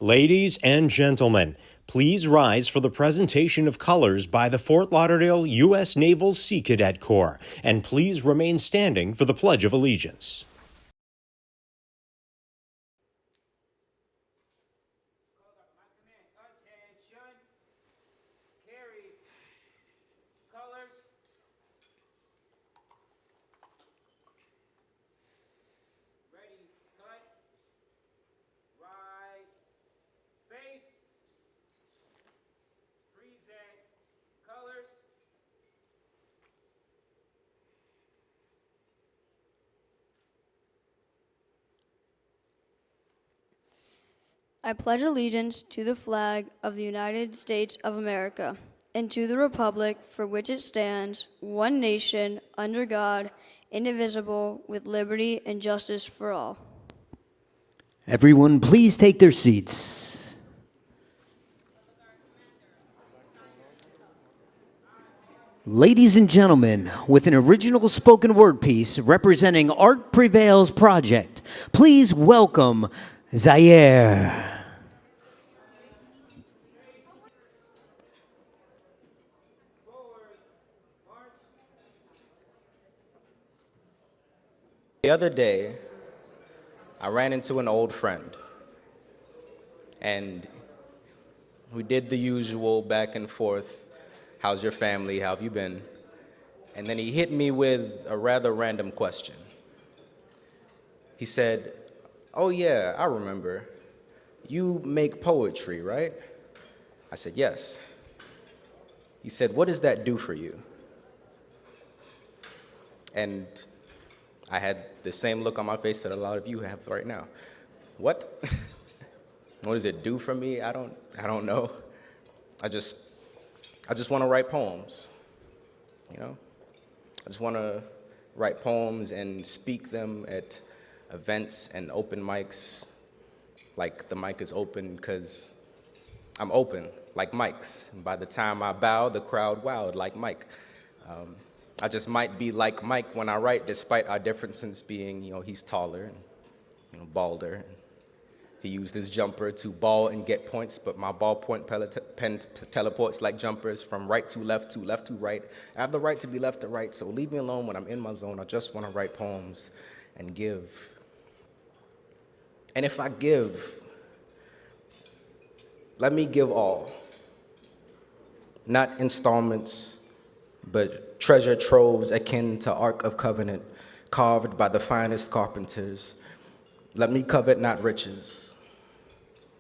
Ladies and gentlemen, please rise for the presentation of colors by the Fort Lauderdale U.S. Naval Sea Cadet Corps, and please remain standing for the Pledge of Allegiance. I pledge allegiance to the flag of the United States of America and to the republic for which it stands, one nation, under God, indivisible, with liberty and justice for all. Everyone, please take their seats. Ladies and gentlemen, with an original spoken word piece representing Art Prevails Project, please welcome Zaire. The other day, I ran into an old friend, and we did the usual back and forth, how's your family, how have you been? And then he hit me with a rather random question. He said, oh yeah, I remember. You make poetry, right? I said, yes. He said, what does that do for you? And I had the same look on my face that a lot of you have right now. What? What does it do for me? I don't know. I just want to write poems, you know? I just want to write poems and speak them at events and open mics, like the mic is open because I'm open, like Mike's. And by the time I bow, the crowd wowed, like Mike. I just might be like Mike when I write, despite our differences being, he's taller and, balder. And he used his jumper to ball and get points, but my ballpoint pen teleports like jumpers from right to left to right. I have the right to be left to right, so leave me alone when I'm in my zone. I just want to write poems and give. And if I give, let me give all. Not installments, but treasure troves akin to Ark of Covenant, carved by the finest carpenters. Let me covet not riches.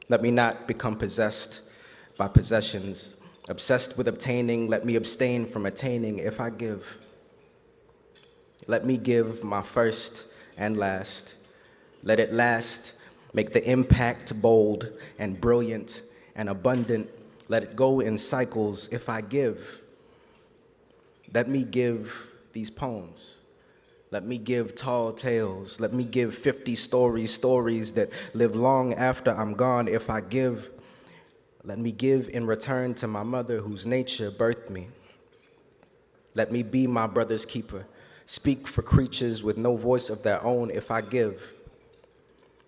Let me not become possessed by possessions. Obsessed with obtaining, let me abstain from attaining if I give. Let me give my first and last. Let it last, make the impact bold and brilliant and abundant. Let it go in cycles if I give. Let me give these poems. Let me give tall tales. Let me give 50 stories that live long after I'm gone. If I give, let me give in return to my mother whose nature birthed me. Let me be my brother's keeper. Speak for creatures with no voice of their own if I give.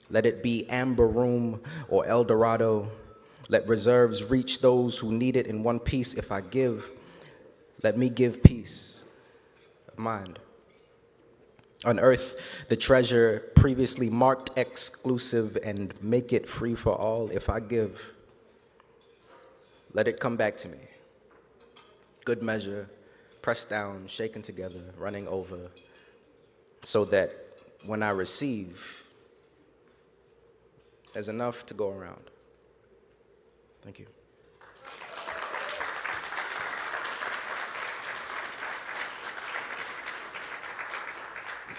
Let it be Amber Room or El Dorado. Let reserves reach those who need it in one piece if I give. Let me give peace of mind. Unearth the treasure previously marked exclusive and make it free for all if I give. Let it come back to me. Good measure, pressed down, shaken together, running over, so that when I receive, there's enough to go around. Thank you.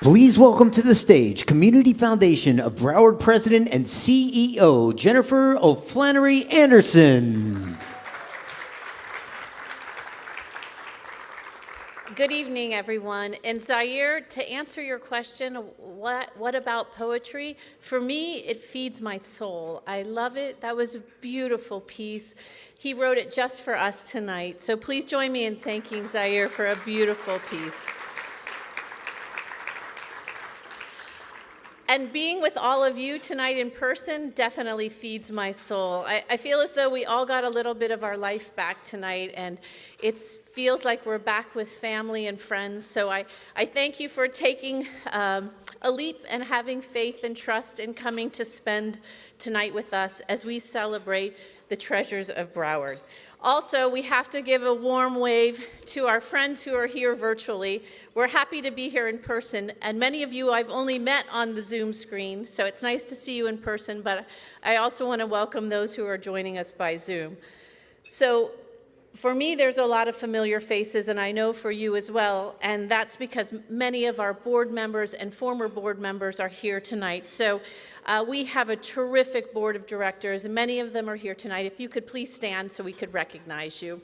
Please welcome to the stage Community Foundation of Broward President and CEO Jennifer O'Flannery Anderson. Good evening, everyone. And Zaire, to answer your question, what about poetry? For me, it feeds my soul. I love it. That was a beautiful piece. He wrote it just for us tonight. So please join me in thanking Zaire for a beautiful piece. And being with all of you tonight in person definitely feeds my soul. I feel as though we all got a little bit of our life back tonight, and it feels like we're back with family and friends. So I thank you for taking a leap and having faith and trust in coming to spend tonight with us as we celebrate the treasures of Broward. Also, we have to give a warm wave to our friends who are here virtually. We're happy to be here in person, and many of you I've only met on the Zoom screen, so it's nice to see you in person, but I also want to welcome those who are joining us by Zoom. So for me, there's a lot of familiar faces, and I know for you as well, and that's because many of our board members and former board members are here tonight. So we have a terrific board of directors, and many of them are here tonight. If you could please stand so we could recognize you.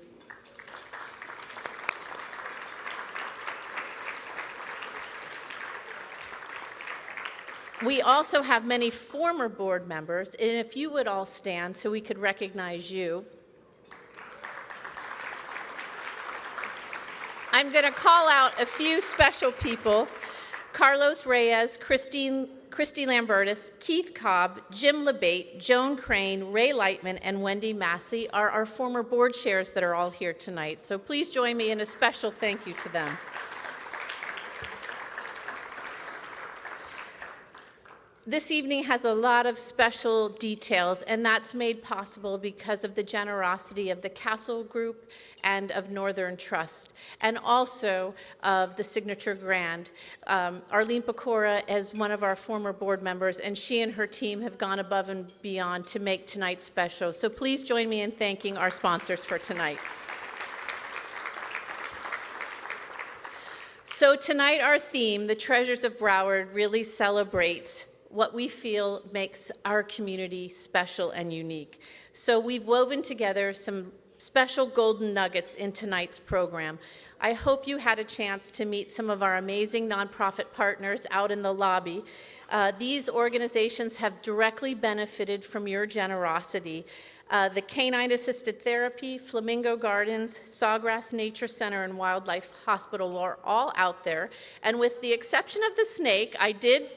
We also have many former board members, and if you would all stand so we could recognize you. I'm going to call out a few special people: Carlos Reyes, Christy Lambertus, Keith Cobb, Jim LeBate, Joan Crane, Ray Lightman, and Wendy Massey are our former board chairs that are all here tonight. So please join me in a special thank you to them. This evening has a lot of special details, and that's made possible because of the generosity of the Castle Group and of Northern Trust, and also of the Signature Grand. Arlene Pecora is one of our former board members, and she and her team have gone above and beyond to make tonight special. So please join me in thanking our sponsors for tonight. So tonight our theme, The Treasures of Broward, really celebrates what we feel makes our community special and unique. So we've woven together some special golden nuggets in tonight's program. I hope you had a chance to meet some of our amazing nonprofit partners out in the lobby. These organizations have directly benefited from your generosity. The Canine Assisted Therapy, Flamingo Gardens, Sawgrass Nature Center, and Wildlife Hospital are all out there. And with the exception of the snake, I did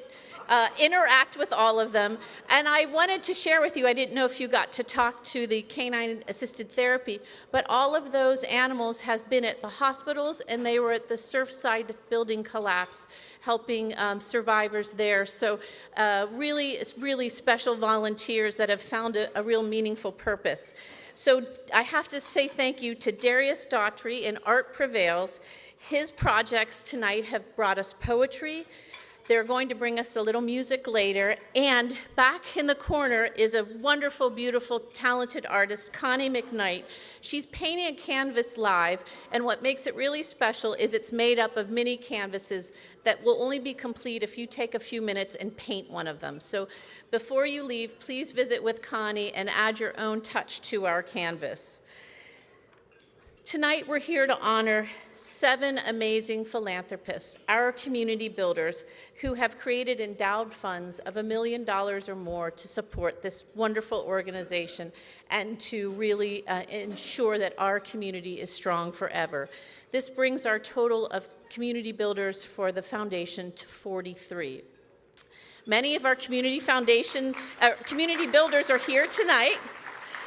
interact with all of them. And I wanted to share with you, I didn't know if you got to talk to the Canine Assisted Therapy, but all of those animals have been at the hospitals, and they were at the Surfside building collapse, helping survivors there. So really special volunteers that have found a real meaningful purpose. So I have to say thank you to Darius Daughtry and Art Prevails. His projects tonight have brought us poetry. They're going to bring us a little music later. And back in the corner is a wonderful, beautiful, talented artist, Connie McKnight. She's painting a canvas live, and what makes it really special is it's made up of mini canvases that will only be complete if you take a few minutes and paint one of them. So before you leave, please visit with Connie and add your own touch to our canvas. Tonight, we're here to honor 7 amazing philanthropists, our community builders, who have created endowed funds of $1 million or more to support this wonderful organization and to really ensure that our community is strong forever. This brings our total of community builders for the foundation to 43. Many of our community builders are here tonight.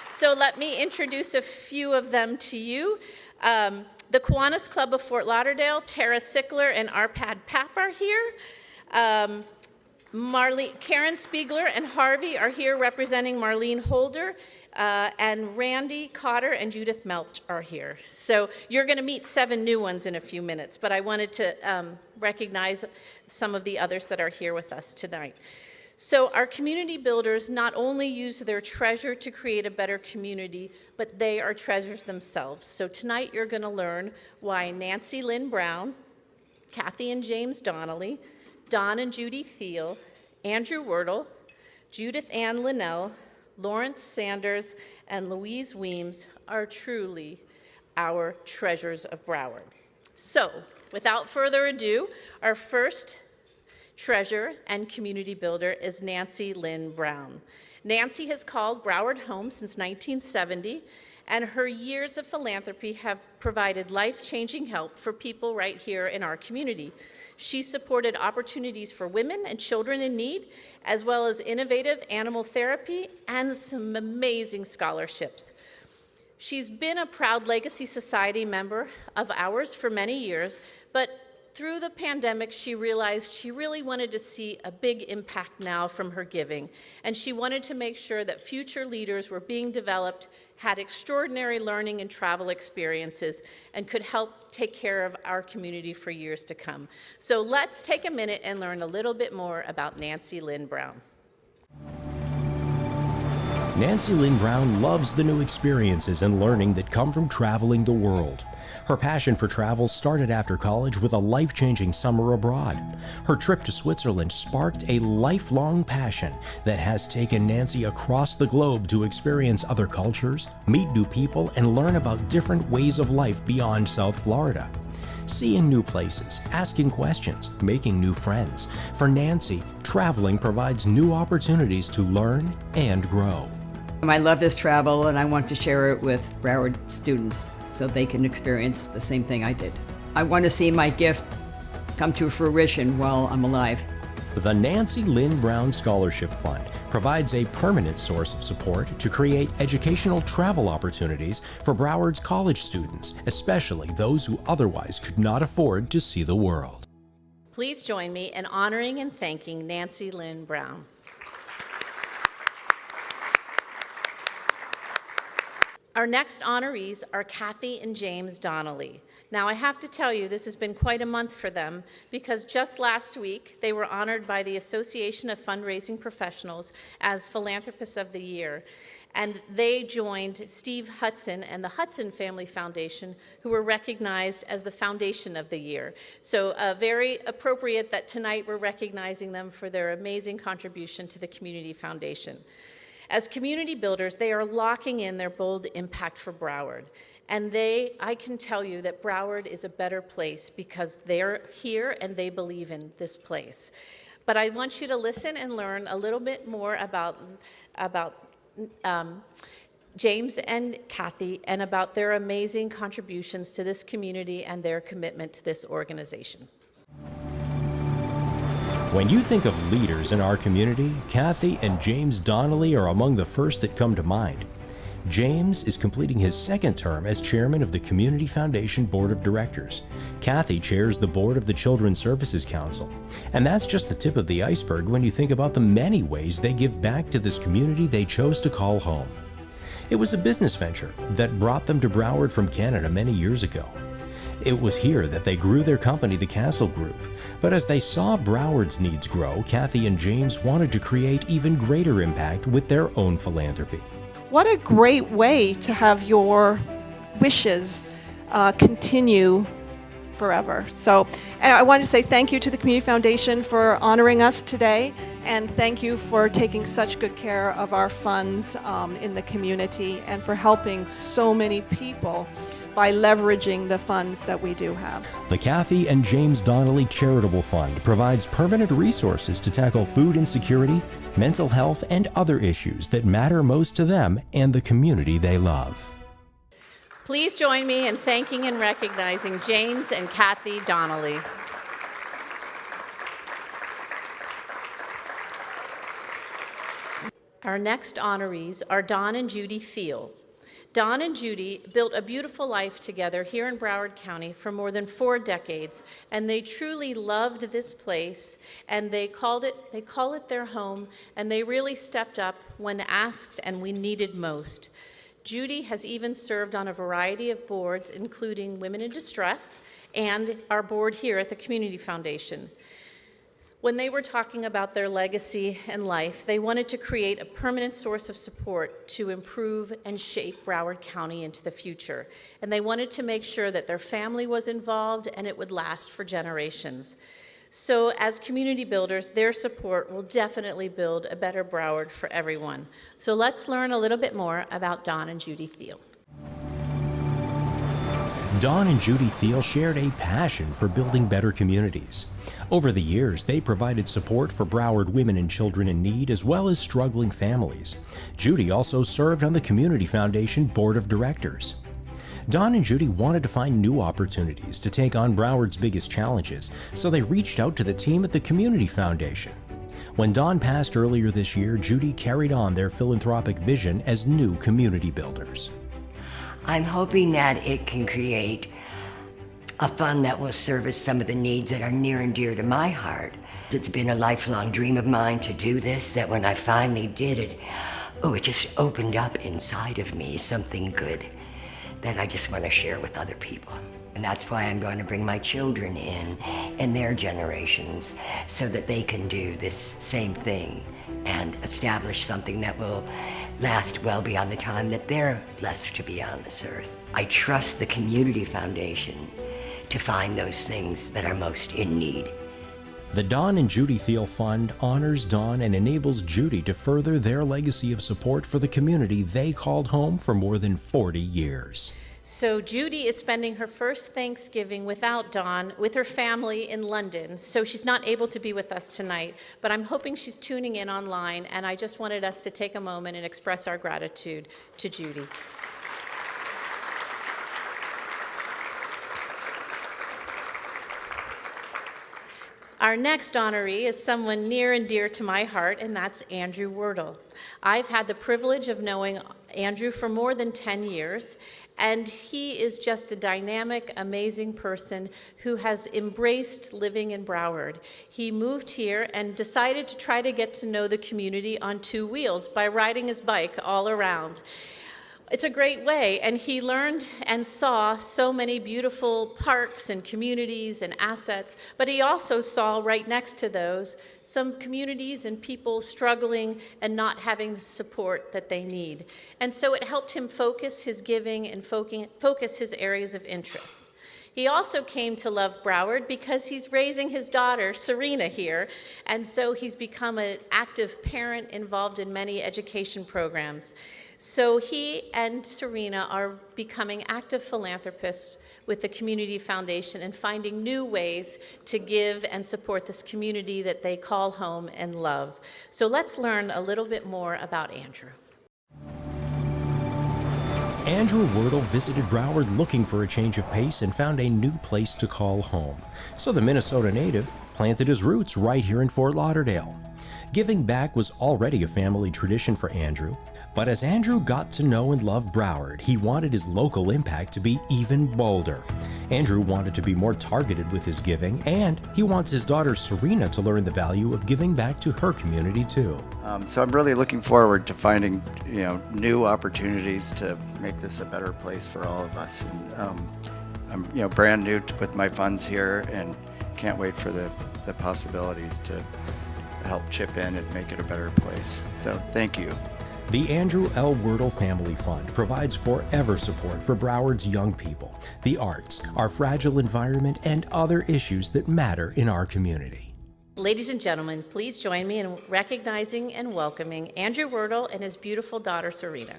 So let me introduce a few of them to you. The Kiwanis Club of Fort Lauderdale, Tara Sickler and Arpad Papp are here. Karen Spiegler and Harvey are here representing Marlene Holder, and Randy Cotter and Judith Melch are here. So you're going to meet 7 new ones in a few minutes, but I wanted to recognize some of the others that are here with us tonight. So our community builders not only use their treasure to create a better community, but they are treasures themselves. So tonight you're going to learn why Nancy Lynn Brown, Kathy and James Donnelly, Don and Judy Thiel, Andrew Wordle, Judith Ann Linnell, Lawrence Sanders, and Louise Weems are truly our treasures of Broward. So without further ado, our first Treasurer and community builder is Nancy Lynn Brown. Nancy has called Broward home since 1970, and her years of philanthropy have provided life-changing help for people right here in our community. She supported opportunities for women and children in need, as well as innovative animal therapy and some amazing scholarships. She's been a proud Legacy Society member of ours for many years, but through the pandemic, she realized she really wanted to see a big impact now from her giving, and she wanted to make sure that future leaders were being developed, had extraordinary learning and travel experiences, and could help take care of our community for years to come. So let's take a minute and learn a little bit more about Nancy Lynn Brown. Nancy Lynn Brown loves the new experiences and learning that come from traveling the world. Her passion for travel started after college with a life-changing summer abroad. Her trip to Switzerland sparked a lifelong passion that has taken Nancy across the globe to experience other cultures, meet new people, and learn about different ways of life beyond South Florida. Seeing new places, asking questions, making new friends. For Nancy, traveling provides new opportunities to learn and grow. I love this travel, and I want to share it with Broward students so they can experience the same thing I did. I want to see my gift come to fruition while I'm alive. The Nancy Lynn Brown Scholarship Fund provides a permanent source of support to create educational travel opportunities for Broward's college students, especially those who otherwise could not afford to see the world. Please join me in honoring and thanking Nancy Lynn Brown. Our next honorees are Kathy and James Donnelly. Now, I have to tell you, this has been quite a month for them because just last week, they were honored by the Association of Fundraising Professionals as Philanthropists of the Year. And they joined Steve Hudson and the Hudson Family Foundation, who were recognized as the Foundation of the Year. So very appropriate that tonight we're recognizing them for their amazing contribution to the Community Foundation. As community builders, they are locking in their bold impact for Broward. And I can tell you that Broward is a better place because they're here and they believe in this place. But I want you to listen and learn a little bit more about James and Kathy and about their amazing contributions to this community and their commitment to this organization. When you think of leaders in our community, Kathy and James Donnelly are among the first that come to mind. James is completing his second term as chairman of the Community Foundation Board of Directors. Kathy chairs the board of the Children's Services Council. And that's just the tip of the iceberg when you think about the many ways they give back to this community they chose to call home. It was a business venture that brought them to Broward from Canada many years ago. It was here that they grew their company, the Castle Group. But as they saw Broward's needs grow, Kathy and James wanted to create even greater impact with their own philanthropy. What a great way to have your wishes continue forever. So I want to say thank you to the Community Foundation for honoring us today, and thank you for taking such good care of our funds in the community and for helping so many people by leveraging the funds that we do have. The Kathy and James Donnelly Charitable Fund provides permanent resources to tackle food insecurity, mental health, and other issues that matter most to them and the community they love. Please join me in thanking and recognizing James and Kathy Donnelly. Our next honorees are Don and Judy Thiel. Don and Judy built a beautiful life together here in Broward County for more than 4 decades, and they truly loved this place, and they call it their home, and they really stepped up when asked and we needed most. Judy has even served on a variety of boards, including Women in Distress and our board here at the Community Foundation. When they were talking about their legacy and life, they wanted to create a permanent source of support to improve and shape Broward County into the future. And they wanted to make sure that their family was involved and it would last for generations. So as community builders, their support will definitely build a better Broward for everyone. So let's learn a little bit more about Don and Judy Thiel. Don and Judy Thiel shared a passion for building better communities. Over the years, they provided support for Broward women and children in need as well as struggling families. Judy also served on the Community Foundation Board of Directors. Don and Judy wanted to find new opportunities to take on Broward's biggest challenges, so they reached out to the team at the Community Foundation. When Don passed earlier this year, Judy carried on their philanthropic vision as new community builders. I'm hoping that it can create a fund that will service some of the needs that are near and dear to my heart. It's been a lifelong dream of mine to do this, that when I finally did it, it just opened up inside of me something good that I just want to share with other people. And that's why I'm going to bring my children in and their generations so that they can do this same thing and establish something that will last well beyond the time that they're blessed to be on this earth. I trust the Community Foundation to find those things that are most in need. The Don and Judy Thiel Fund honors Don and enables Judy to further their legacy of support for the community they called home for more than 40 years. So Judy is spending her first Thanksgiving without Dawn with her family in London, so she's not able to be with us tonight, but I'm hoping she's tuning in online, and I just wanted us to take a moment and express our gratitude to Judy. Our next honoree is someone near and dear to my heart, and that's Andrew Wordle. I've had the privilege of knowing Andrew for more than 10 years, and he is just a dynamic, amazing person who has embraced living in Broward. He moved here and decided to try to get to know the community on two wheels by riding his bike all around. It's a great way, and he learned and saw so many beautiful parks and communities and assets, but he also saw right next to those some communities and people struggling and not having the support that they need. And so it helped him focus his giving and focus his areas of interest. He also came to love Broward because he's raising his daughter, Serena, here, and so he's become an active parent involved in many education programs. So he and Serena are becoming active philanthropists with the Community Foundation and finding new ways to give and support this community that they call home and love. So let's learn a little bit more about Andrew. Andrew Wordle visited Broward looking for a change of pace and found a new place to call home. So the Minnesota native planted his roots right here in Fort Lauderdale. Giving back was already a family tradition for Andrew, but as Andrew got to know and love Broward, he wanted his local impact to be even bolder. Andrew wanted to be more targeted with his giving, and he wants his daughter Serena to learn the value of giving back to her community too. So I'm really looking forward to finding, new opportunities to make this a better place for all of us. And I'm, brand new with my funds here, and can't wait for the possibilities to help chip in and make it a better place. So thank you. The Andrew L. Wordle Family Fund provides forever support for Broward's young people, the arts, our fragile environment, and other issues that matter in our community. Ladies and gentlemen, please join me in recognizing and welcoming Andrew Wordle and his beautiful daughter, Serena.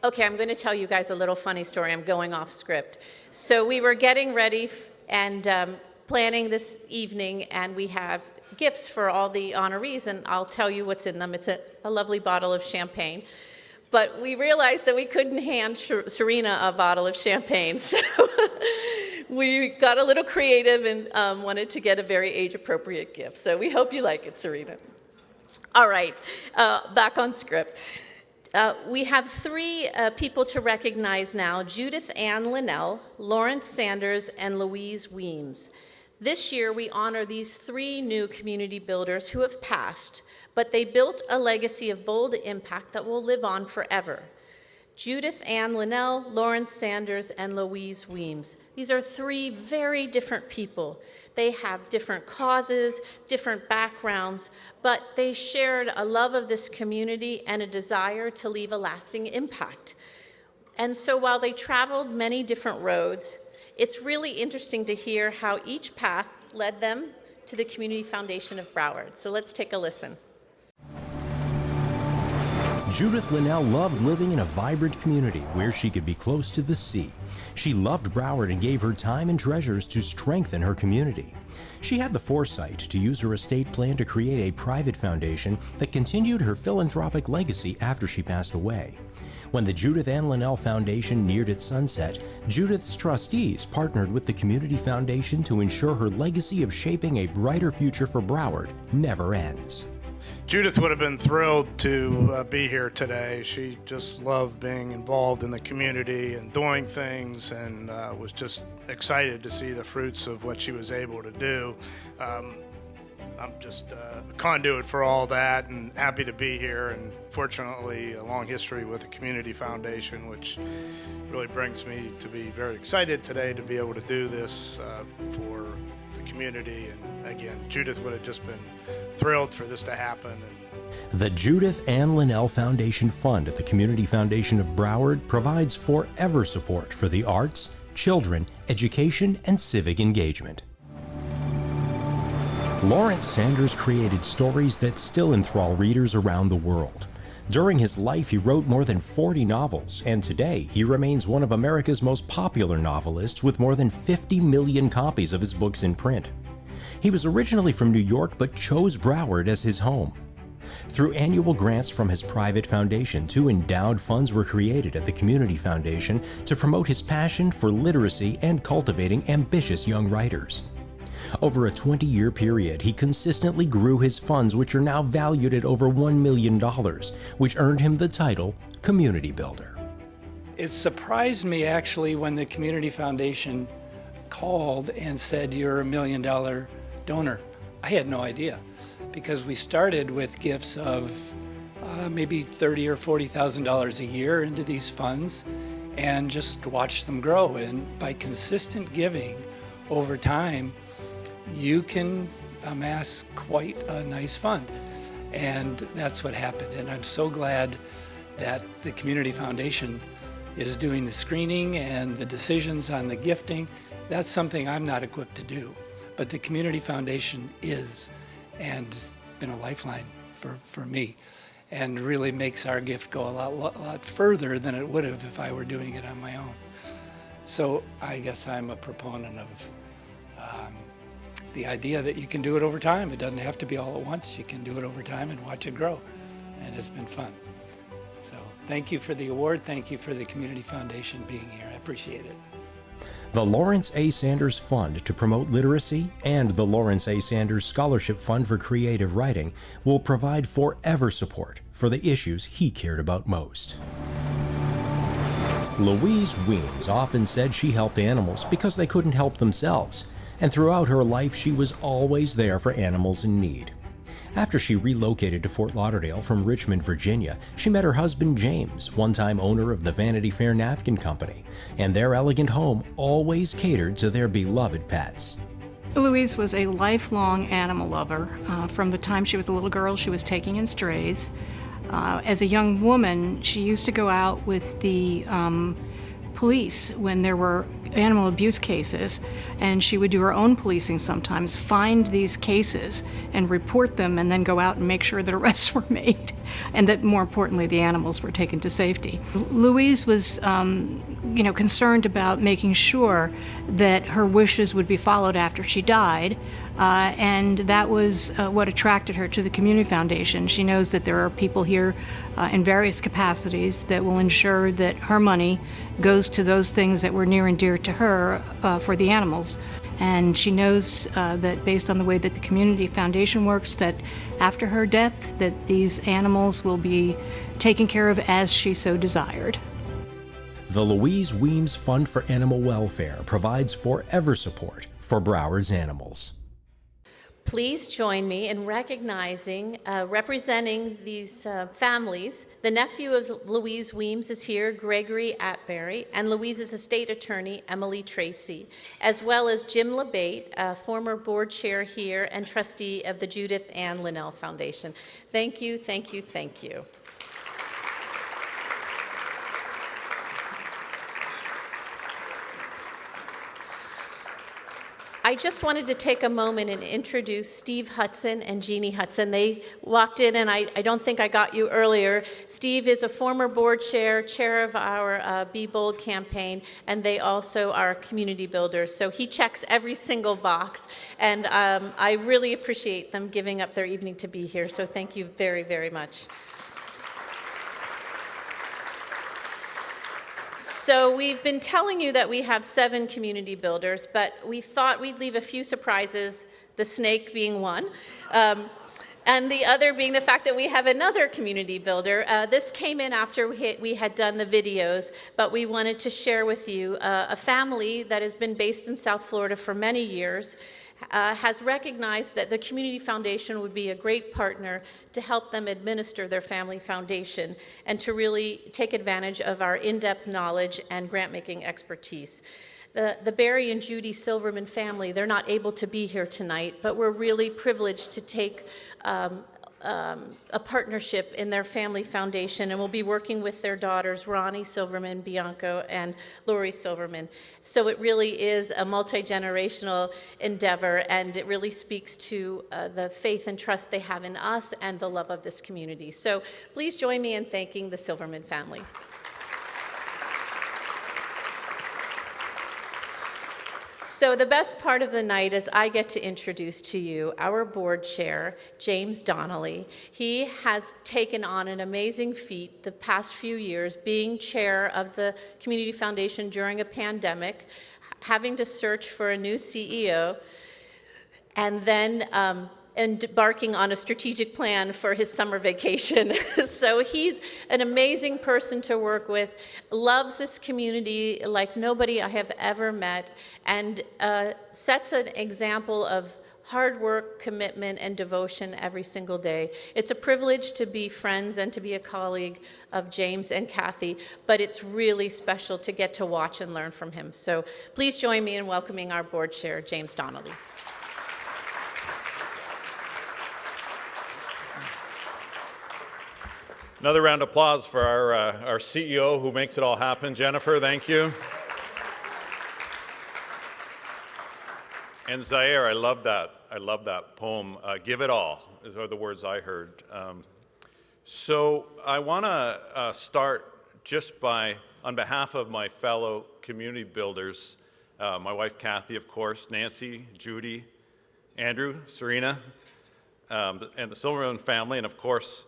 Okay, I'm going to tell you guys a little funny story. I'm going off script. So we were getting ready and planning this evening, and we have gifts for all the honorees, and I'll tell you what's in them. It's a lovely bottle of champagne. But we realized that we couldn't hand Serena a bottle of champagne, so we got a little creative and wanted to get a very age-appropriate gift. So we hope you like it, Serena. All right, back on script. We have three people to recognize now: Judith Ann Linnell, Lawrence Sanders, and Louise Weems. This year, we honor these three new community builders who have passed, but they built a legacy of bold impact that will live on forever. Judith Ann Linnell, Lawrence Sanders, and Louise Weems. These are three very different people. They have different causes, different backgrounds, but they shared a love of this community and a desire to leave a lasting impact. And so while they traveled many different roads, it's really interesting to hear how each path led them to the Community Foundation of Broward. So let's take a listen. Judith Linnell loved living in a vibrant community where she could be close to the sea. She loved Broward and gave her time and treasures to strengthen her community. She had the foresight to use her estate plan to create a private foundation that continued her philanthropic legacy after she passed away. When the Judith Ann Linnell Foundation neared its sunset, Judith's trustees partnered with the Community Foundation to ensure her legacy of shaping a brighter future for Broward never ends. Judith would have been thrilled to be here today. She just loved being involved in the community and doing things, and was just excited to see the fruits of what she was able to do. I'm just a conduit for all that and happy to be here, and fortunately a long history with the Community Foundation, which really brings me to be very excited today to be able to do this for the community. And again, Judith would have just been thrilled for this to happen. The Judith Ann Linnell Foundation Fund at the Community Foundation of Broward provides forever support for the arts, children, education, and civic engagement. Lawrence Sanders created stories that still enthrall readers around the world. During his life, he wrote more than 40 novels, and today he remains one of America's most popular novelists with more than 50 million copies of his books in print. He was originally from New York but chose Broward as his home. Through annual grants from his private foundation, 2 endowed funds were created at the Community Foundation to promote his passion for literacy and cultivating ambitious young writers. Over a 20-year period, he consistently grew his funds, which are now valued at over $1 million, which earned him the title Community Builder. It surprised me actually when the Community Foundation called and said, "You're $1 million donor." I had no idea, because we started with gifts of maybe $30,000 or $40,000 a year into these funds and just watched them grow. And by consistent giving over time, you can amass quite a nice fund. And that's what happened. And I'm so glad that the Community Foundation is doing the screening and the decisions on the gifting. That's something I'm not equipped to do. But the Community Foundation is, and been a lifeline for me, and really makes our gift go a lot further than it would have if I were doing it on my own. So I guess I'm a proponent of the idea that you can do it over time. It doesn't have to be all at once. You can do it over time and watch it grow, and it's been fun. So thank you for the award. Thank you for the Community Foundation being here. I appreciate it. The Lawrence A. Sanders Fund to promote literacy and the Lawrence A. Sanders Scholarship Fund for Creative Writing will provide forever support for the issues he cared about most. Louise Weems often said she helped animals because they couldn't help themselves, and throughout her life she was always there for animals in need. After she relocated to Fort Lauderdale from Richmond, Virginia, she met her husband James, one-time owner of the Vanity Fair Napkin Company, and their elegant home always catered to their beloved pets. Louise was a lifelong animal lover. From the time she was a little girl, she was taking in strays. As a young woman, she used to go out with the police when there were animal abuse cases, and she would do her own policing sometimes, find these cases and report them, and then go out and make sure that arrests were made, and that more importantly the animals were taken to safety. Louise was concerned about making sure that her wishes would be followed after she died, and that was what attracted her to the Community Foundation. She knows that there are people here in various capacities that will ensure that her money goes to those things that were near and dear to her for the animals. And she knows that based on the way that the Community Foundation works, that after her death, that these animals will be taken care of as she so desired. The Louise Weems Fund for Animal Welfare provides forever support for Broward's animals. Please join me in recognizing, representing these families. The nephew of Louise Weems is here, Gregory Atbury, and Louise's estate attorney, Emily Tracy, as well as Jim LeBate, a former board chair here and trustee of the Judith Ann Linnell Foundation. Thank you, thank you, thank you. I just wanted to take a moment and introduce Steve Hudson and Jeannie Hudson. They walked in, and I don't think I got you earlier. Steve is a former board chair of our Be Bold campaign, and they also are community builders. So he checks every single box, and I really appreciate them giving up their evening to be here. So thank you very, very much. So we've been telling you that we have 7 community builders, but we thought we'd leave a few surprises, the snake being one, and the other being the fact that we have another community builder. This came in after we had done the videos, but we wanted to share with you a family that has been based in South Florida for many years, has recognized that the Community Foundation would be a great partner to help them administer their family foundation and to really take advantage of our in-depth knowledge and grant-making expertise. The Barry and Judy Silverman family, they're not able to be here tonight, but we're really privileged to take a partnership in their family foundation, and we'll be working with their daughters, Ronnie Silverman, Bianco, and Lori Silverman. So it really is a multi-generational endeavor, and it really speaks to the faith and trust they have in us and the love of this community. So please join me in thanking the Silverman family. So the best part of the night is I get to introduce to you our board chair, James Donnelly. He has taken on an amazing feat the past few years, being chair of the Community Foundation during a pandemic, having to search for a new CEO, and then embarking on a strategic plan for his summer vacation. So he's an amazing person to work with, loves this community like nobody I have ever met, and sets an example of hard work, commitment, and devotion every single day. It's a privilege to be friends and to be a colleague of James and Kathy, but it's really special to get to watch and learn from him. So please join me in welcoming our board chair, James Donnelly. Another round of applause for our CEO who makes it all happen. Jennifer, thank you. And Zaire, I love that poem. Give it all, are the words I heard. So I want to start just by, on behalf of my fellow community builders, my wife Kathy, of course, Nancy, Judy, Andrew, Serena, and the Silverman family, and of course,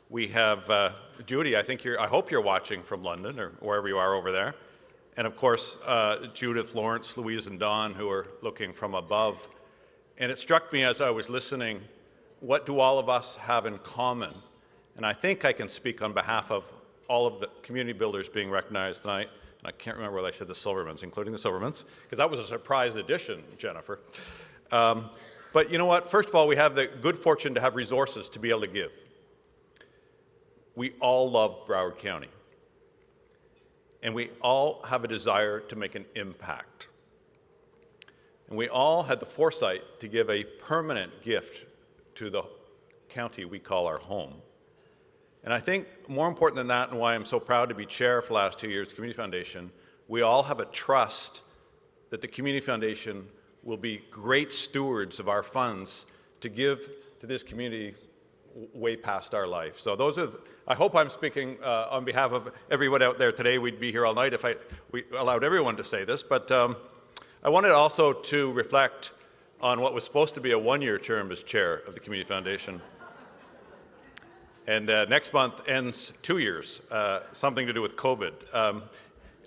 we have Judy. I hope you're watching from London or wherever you are over there, and of course Judith, Lawrence, Louise, and Don, who are looking from above. And it struck me as I was listening, what do all of us have in common? And I think I can speak on behalf of all of the community builders being recognized tonight. And I can't remember whether I said the Silvermans, including the Silvermans, because that was a surprise addition, Jennifer. But you know what? First of all, we have the good fortune to have resources to be able to give. We all love Broward County, and we all have a desire to make an impact. And we all had the foresight to give a permanent gift to the county we call our home. And I think more important than that, and why I'm so proud to be chair for the last 2 years, Community Foundation, we all have a trust that the Community Foundation will be great stewards of our funds to give to this community way past our life. So those are, I hope I'm speaking on behalf of everyone out there today. We'd be here all night if we allowed everyone to say this, but I wanted also to reflect on what was supposed to be a one-year term as chair of the Community Foundation. And next month ends 2 years, something to do with COVID.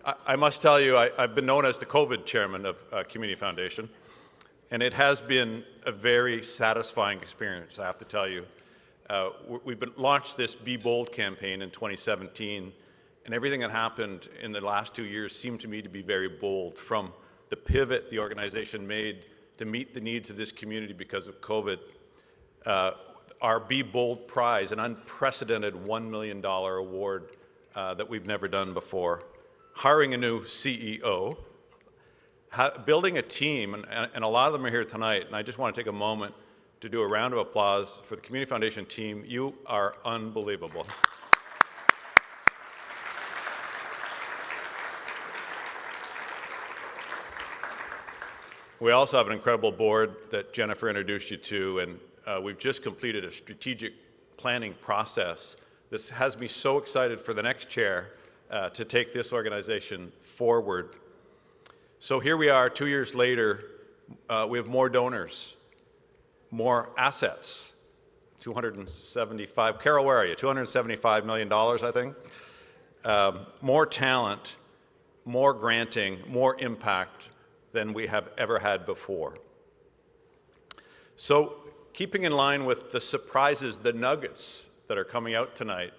I must tell you, I've been known as the COVID chairman of Community Foundation, and it has been a very satisfying experience, I have to tell you. We've launched this Be Bold campaign in 2017, and everything that happened in the last 2 years seemed to me to be very bold, from the pivot the organization made to meet the needs of this community because of COVID. Our Be Bold prize, an unprecedented $1 million award that we've never done before, hiring a new CEO, building a team, and a lot of them are here tonight, and I just want to take a moment to do a round of applause for the Community Foundation team. You are unbelievable. We also have an incredible board that Jennifer introduced you to, and we've just completed a strategic planning process. This has me so excited for the next chair to take this organization forward. So here we are 2 years later, we have more donors, more assets, 275, Carol, where are you? $275 million, I think. More talent, more granting, more impact than we have ever had before. So keeping in line with the surprises, the nuggets that are coming out tonight,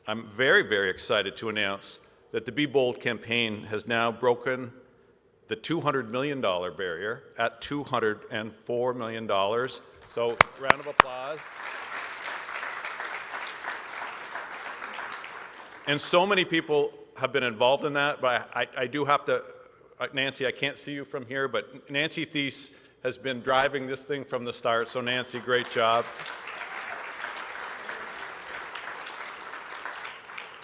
I'm very, very excited to announce that the Be Bold campaign has now broken the $200 million barrier at $204 million. So round of applause. And so many people have been involved in that, but I do have to, Nancy, I can't see you from here, but Nancy Thies has been driving this thing from the start. So Nancy, great job.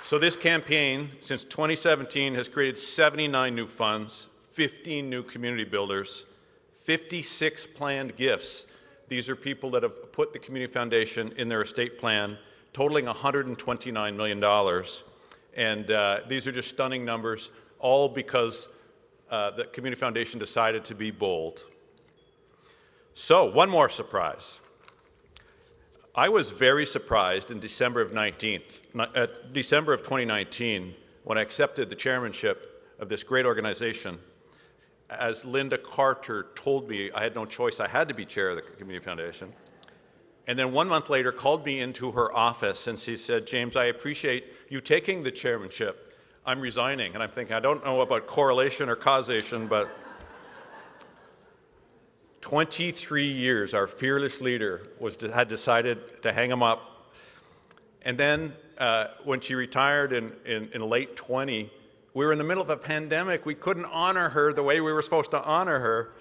So this campaign, since 2017, has created 79 new funds, 15 new community builders, 56 planned gifts. These are people that have put the Community Foundation in their estate plan, totaling $129 million. And these are just stunning numbers, all because the Community Foundation decided to be bold. So, one more surprise. I was very surprised in December of 2019 when I accepted the chairmanship of this great organization. As Linda Carter told me, I had no choice, I had to be chair of the Community Foundation. And then 1 month later called me into her office and she said, James, I appreciate you taking the chairmanship. I'm resigning. And I'm thinking, I don't know about correlation or causation, but 23 years, our fearless leader had decided to hang him up. And then when she retired in late 20, we were in the middle of a pandemic. We couldn't honor her the way we were supposed to honor her.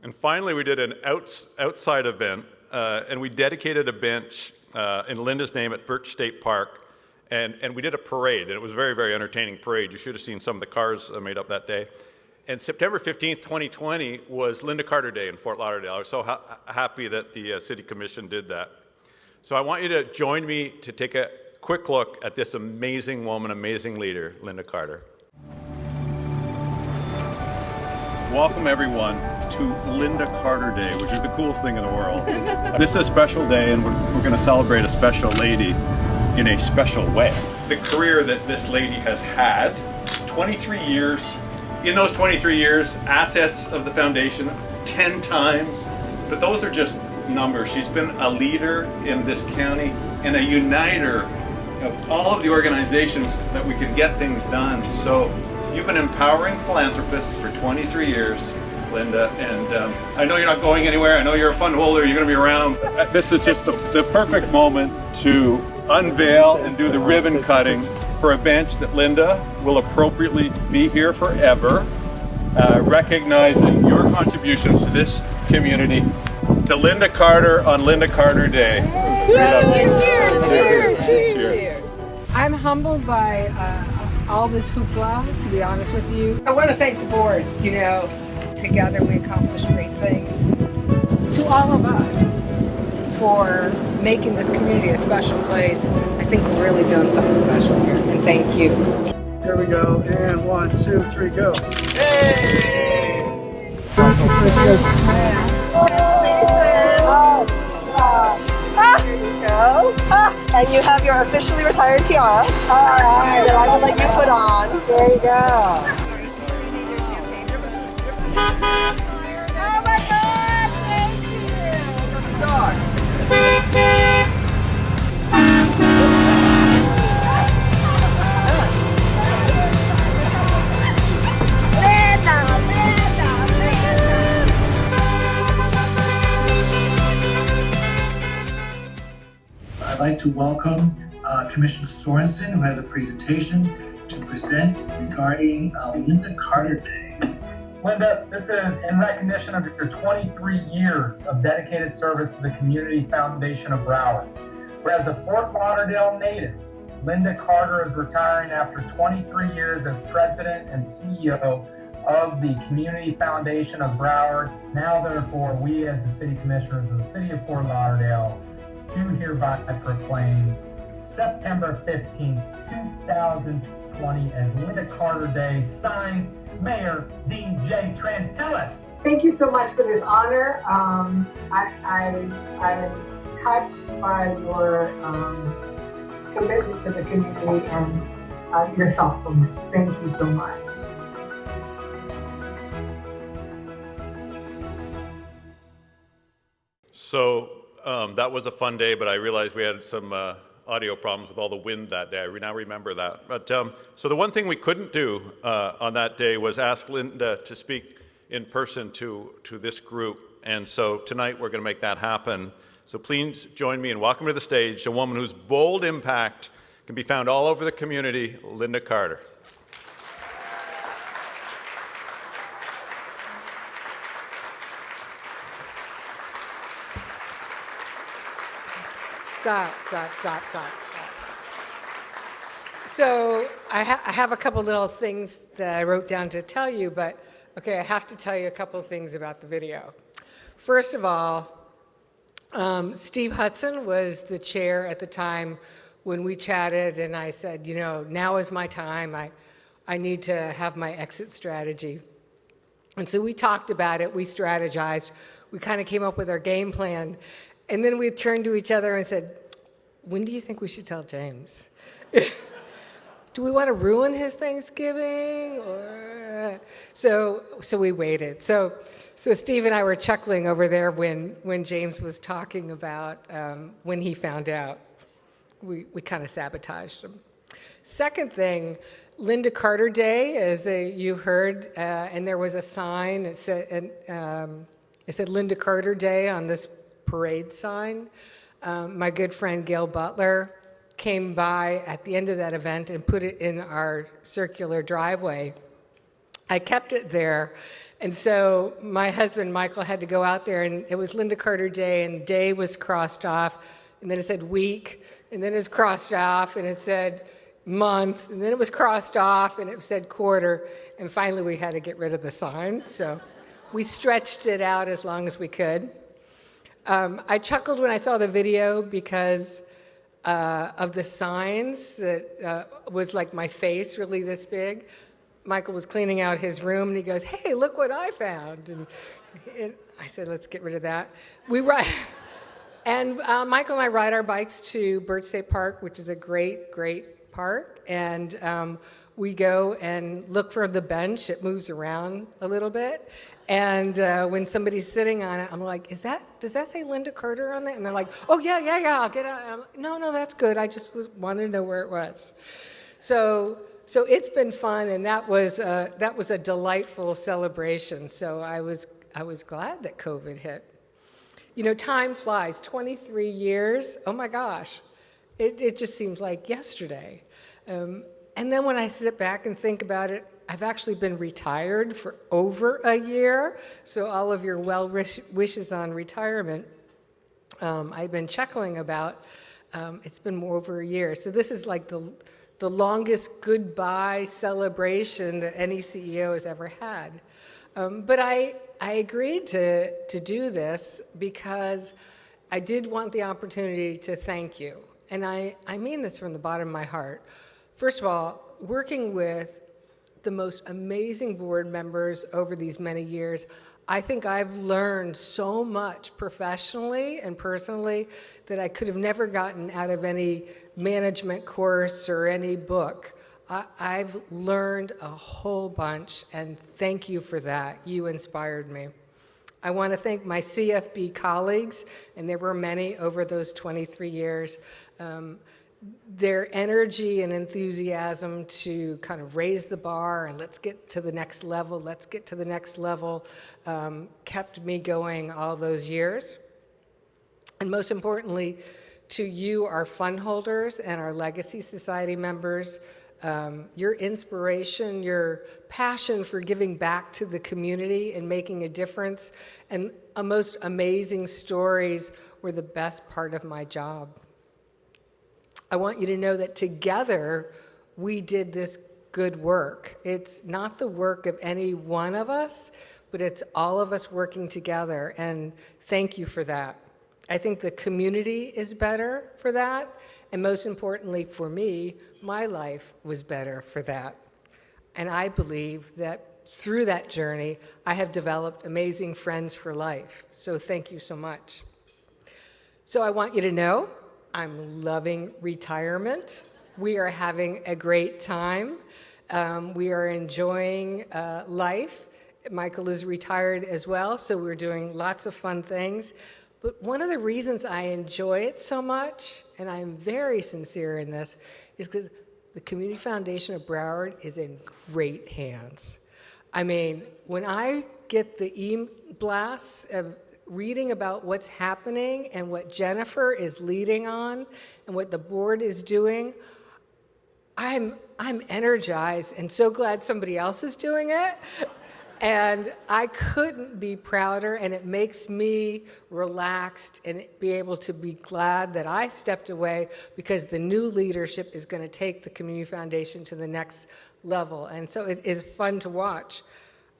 And finally, we did an outside event, and we dedicated a bench in Linda's name at Birch State Park. And we did a parade, and it was a very, very entertaining parade. You should have seen some of the cars made up that day. And September 15th, 2020 was Linda Carter Day in Fort Lauderdale. I was so happy that the City Commission did that. So I want you to join me to take a quick look at this amazing woman, amazing leader, Linda Carter. Welcome everyone to Linda Carter Day, which is the coolest thing in the world. This is a special day, and we're going to celebrate a special lady in a special way. The career that this lady has had, 23 years. In those 23 years, assets of the foundation 10 times, but those are just numbers. She's been a leader in this county and a uniter of all of the organizations that we can get things done. So you've been empowering philanthropists for 23 years, Linda, and I know you're not going anywhere. I know you're a fund holder, you're going to be around. This is just the perfect moment to unveil and do the ribbon cutting for a bench that Linda will appropriately be here forever, recognizing your contributions to this community. To Linda Carter on Linda Carter Day. Cheers. Cheers. I'm humbled by all this hoopla, to be honest with you. I want to thank the board. You know, together we accomplished great things. To all of us for making this community a special place. I think we're really doing something special here, and thank you. Here we go, and 1, 2, 3, go. Hey! There you go. And you have your officially retired tiara. All right. That I will let you put on. There you go. Oh my God! Thank you. Dog. I'd like to welcome Commissioner Sorensen, who has a presentation to present regarding Linda Carter Day. Linda, this is in recognition of your 23 years of dedicated service to the Community Foundation of Broward. Whereas a Fort Lauderdale native, Linda Carter is retiring after 23 years as president and CEO of the Community Foundation of Broward. Now, therefore, we as the City Commissioners of the City of Fort Lauderdale do hereby proclaim September 15th, 2020 as Linda Carter Day, signed Mayor Dean J. Trantellis. Thank you so much for this honor. I am touched by your commitment to the community and your thoughtfulness. Thank you so much. So that was a fun day, but I realized we had some audio problems with all the wind that day. I now remember that. But so the one thing we couldn't do on that day was ask Linda to speak in person to this group. And so tonight we're going to make that happen. So please join me in welcoming to the stage a woman whose bold impact can be found all over the community, Linda Carter. Stop. So I have a couple little things that I wrote down to tell you, but okay, I have to tell you a couple of things about the video. First of all, Steve Hudson was the chair at the time when we chatted, and I said, you know, now is my time. I need to have my exit strategy. And so we talked about it, we strategized, we kind of came up with our game plan, and then we turned to each other and said, when do you think we should tell James? Do we want to ruin his Thanksgiving? Or so we waited. So Steve and I were chuckling over there when James was talking about when he found out. We kind of sabotaged him. Second thing, Linda Carter Day, as you heard, and there was a sign. It said Linda Carter Day on this parade sign. My good friend Gail Butler came by at the end of that event and put it in our circular driveway. I kept it there, and so my husband Michael had to go out there, and it was Linda Carter Day, and day was crossed off, and then it said week, and then it was crossed off, and it said month, and then it was crossed off, and it said quarter, and finally we had to get rid of the sign, so we stretched it out as long as we could. I chuckled when I saw the video because of the signs that was like my face, really this big. Michael was cleaning out his room, and he goes, hey, look what I found. And I said, let's get rid of that. And Michael and I ride our bikes to Birch State Park, which is a great, great park. And we go and look for the bench. It moves around a little bit. And when somebody's sitting on it, I'm like, does that say Linda Carter on it? And they're like, oh, yeah, I'll get it. I'm like, no, that's good. I just wanted to know where it was. So it's been fun, and that was a delightful celebration. So I was glad that COVID hit. You know, time flies. 23 years. Oh my gosh, it just seems like yesterday. And then when I sit back and think about it, I've actually been retired for over a year, so all of your well wishes on retirement, I've been chuckling about. It's been more over a year. So this is like the longest goodbye celebration that any CEO has ever had. But I agreed to do this because I did want the opportunity to thank you. And I mean this from the bottom of my heart. First of all, working with the most amazing board members over these many years, I think I've learned so much professionally and personally that I could have never gotten out of any management course or any book. I've learned a whole bunch, and thank you for that. You inspired me. I want to thank my CFB colleagues, and there were many over those 23 years. Their energy and enthusiasm to kind of raise the bar and let's get to the next level, kept me going all those years. And most importantly, to you, our fund holders and our Legacy Society members, your inspiration, your passion for giving back to the community and making a difference, and most amazing stories were the best part of my job. I want you to know that together we did this good work. It's not the work of any one of us, but it's all of us working together, and thank you for that. I think the community is better for that, and most importantly for me, my life was better for that. And I believe that through that journey, I have developed amazing friends for life. So thank you so much. So I want you to know I'm loving retirement. We are having a great time. We are enjoying life. Michael is retired as well, so we're doing lots of fun things. But one of the reasons I enjoy it so much, and I'm very sincere in this, is because the Community Foundation of Broward is in great hands. I mean, when I get the e-blasts of reading about what's happening and what Jennifer is leading on and what the board is doing, I'm energized and so glad somebody else is doing it. And I couldn't be prouder, and it makes me relaxed and be able to be glad that I stepped away because the new leadership is going to take the Community Foundation to the next level. And so it's fun to watch.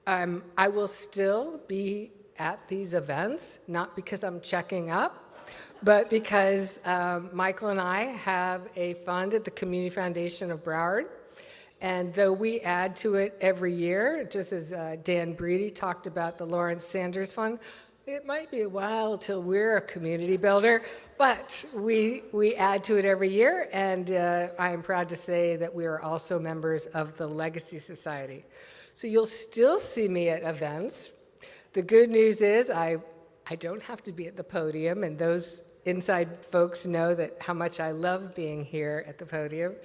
I will still be at these events, not because I'm checking up, but because Michael and I have a fund at the Community Foundation of Broward. And though we add to it every year, just as Dan Breedy talked about the Lawrence Sanders Fund, it might be a while till we're a community builder, but we add to it every year, and I am proud to say that we are also members of the Legacy Society. So you'll still see me at events. The good news is I don't have to be at the podium, and those inside folks know that how much I love being here at the podium,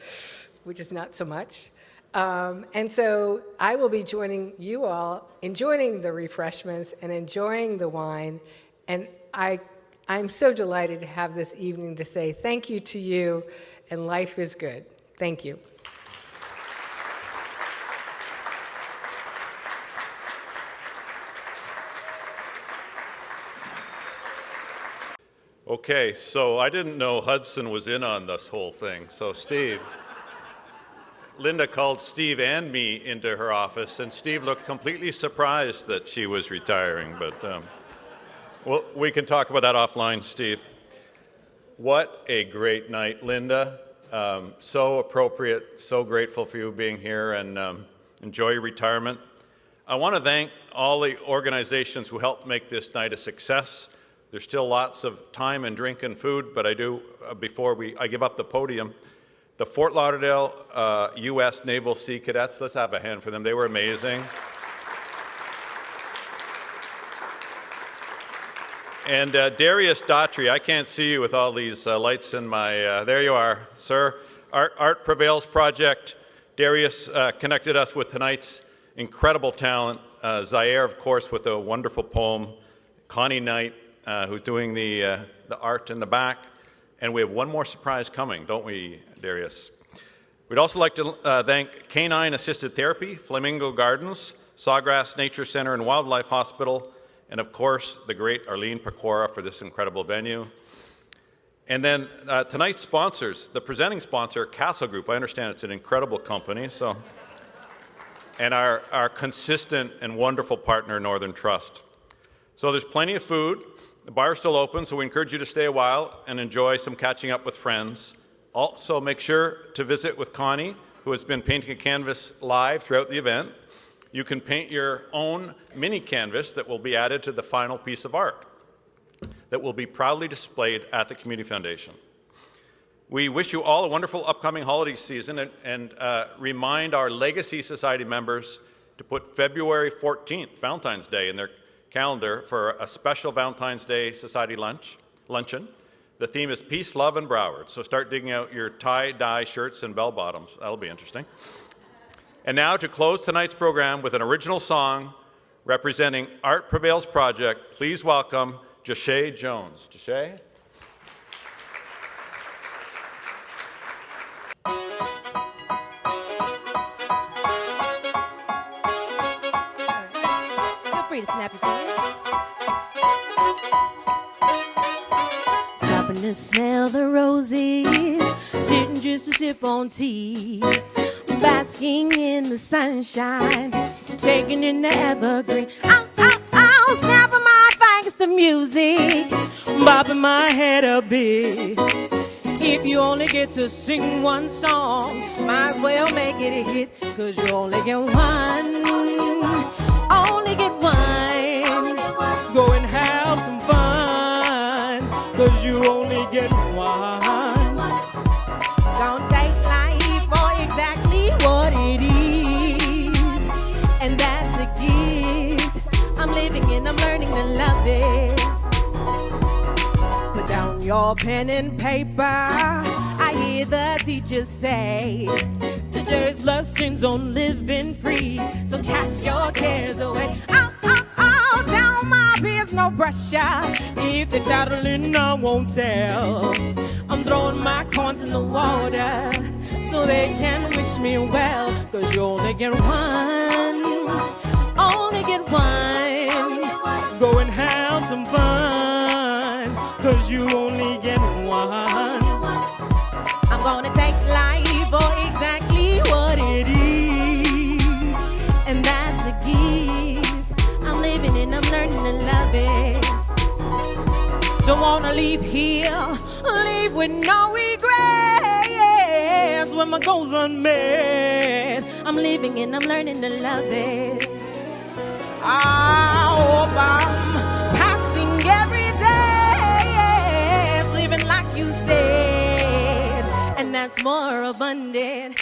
which is not so much. And so I will be joining you all, enjoying the refreshments and enjoying the wine. And I'm so delighted to have this evening to say thank you to you, and life is good. Thank you. Okay, so I didn't know Hudson was in on this whole thing. So Steve. Linda called Steve and me into her office, and Steve looked completely surprised that she was retiring. But well, we can talk about that offline, Steve. What a great night, Linda. So appropriate, so grateful for you being here, and enjoy your retirement. I want to thank all the organizations who helped make this night a success. There's still lots of time and drink and food, but I do, before I give up the podium, the Fort Lauderdale U.S. Naval Sea Cadets, let's have a hand for them. They were amazing. And Darius Daughtry, I can't see you with all these lights in my, there you are, sir. Art Prevails Project. Darius connected us with tonight's incredible talent. Zaire, of course, with a wonderful poem. Connie Knight, who's doing the art in the back. And we have one more surprise coming, don't we, Darius? We'd also like to thank Canine Assisted Therapy, Flamingo Gardens, Sawgrass Nature Center and Wildlife Hospital, and of course, the great Arlene Pecora for this incredible venue. And then tonight's sponsors, the presenting sponsor, Castle Group. I understand it's an incredible company, so. And our consistent and wonderful partner, Northern Trust. So there's plenty of food. The bar is still open, so we encourage you to stay a while and enjoy some catching up with friends. Also, make sure to visit with Connie, who has been painting a canvas live throughout the event. You can paint your own mini canvas that will be added to the final piece of art that will be proudly displayed at the Community Foundation. We wish you all a wonderful upcoming holiday season, and remind our Legacy Society members to put February 14th, Valentine's Day, in their calendar for a special Valentine's Day Society luncheon. The theme is Peace, Love, and Broward. So start digging out your tie-dye shirts and bell-bottoms. That'll be interesting. And now to close tonight's program with an original song representing Art Prevails Project, please welcome Jashay Jones. Jashay? Feel free to snap your fingers. Stopping to smell the roses, sitting just to sip on tea, basking Basking in the sunshine, taking in the evergreen. Ow, snapping my fingers to music, bobbing my head a bit. If you only get to sing one song, might as well make it a hit, 'cause you only get one, only get one. Go and have some fun, 'cause you only get one. Don't take life for exactly what it is, and that's a gift. I'm living and I'm learning to love it. Put down your pen and paper. I hear the teacher say today's lessons on living free, so cast your cares away. Down my beers, no pressure. If they're tattling, I won't tell. I'm throwing my coins in the water so they can wish me well, 'cause you only get one, only get one. Go and have some fun, 'cause you only get one. I'm gonna take life for exactly what it is, and that's a gift. I'm living and I'm learning to love it. Don't wanna leave here, leave with no regrets. When my goals unmet, I'm living and I'm learning to love it. I hope I'm passing every day, living like you said, and that's more abundant.